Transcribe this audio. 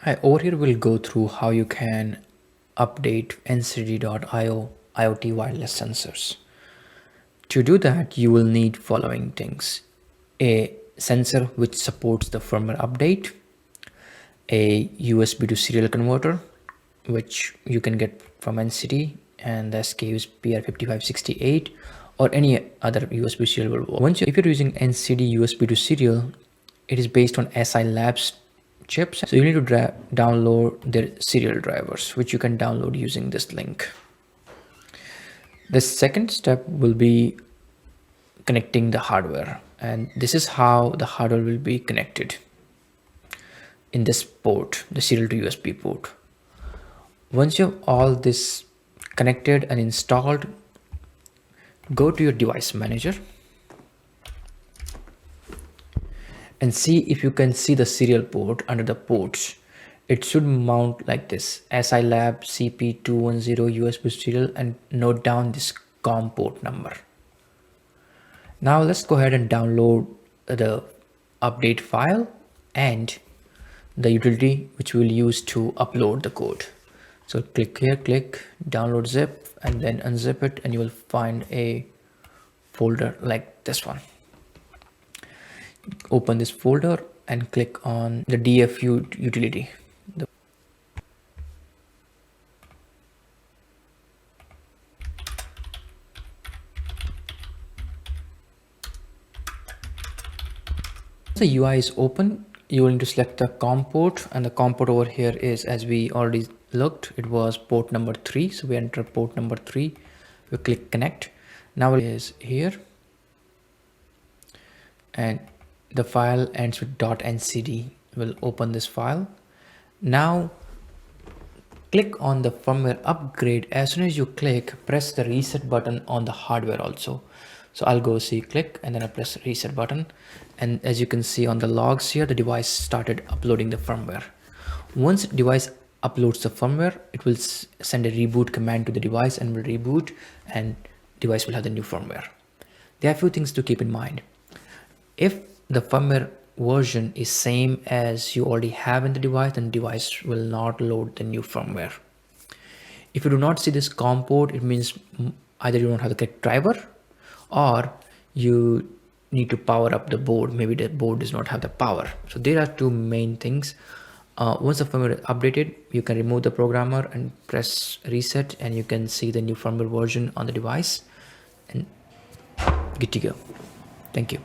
Over here we'll go through how you can update ncd.io IoT wireless sensors. To do that, you will need following things: a sensor which supports the firmware update, a USB to serial converter, which you can get from NCD, and the SKU is PR5568, or any other USB serial. If you're using NCD USB to serial, it is based on SI Labs chips. So you need to download their serial drivers, which you can download using this link. The second step will be connecting the hardware, and this is how the hardware will be connected in this port, the serial to USB port. Once you have all this connected and installed, go to your device manager and see if you can see the serial port under the ports. It should mount like this: SI Lab CP210 USB serial, and note down this COM port number. Now let's go ahead and download the update file and the utility which we'll use to upload the code. So click here, click download zip, and then unzip it, and you will find a folder like this one. Open this folder and click on the DFU utility. The UI is open, you will need to select the COM port, and the COM port over here is, as we already looked, it was port number 3. So we enter port number 3, we click connect. Now it is here, and the file ends with .ncd. We'll open this file. Now click on the firmware upgrade. As soon as you click, press the reset button on the hardware also. So I'll go see click, and then I press reset button, and as you can see on the logs here, the device started uploading the firmware. Once device uploads the firmware, it will send a reboot command to the device and will reboot, and device will have the new firmware. There are a few things to keep in mind. If the firmware version is same as you already have in the device, then device will not load the new firmware. If you do not see this COM port, it means either you don't have the correct driver, or you need to power up the board. Maybe the board does not have the power. So there are two main things. Once the firmware is updated, you can remove the programmer and press reset, and you can see the new firmware version on the device, and good to go. Thank you.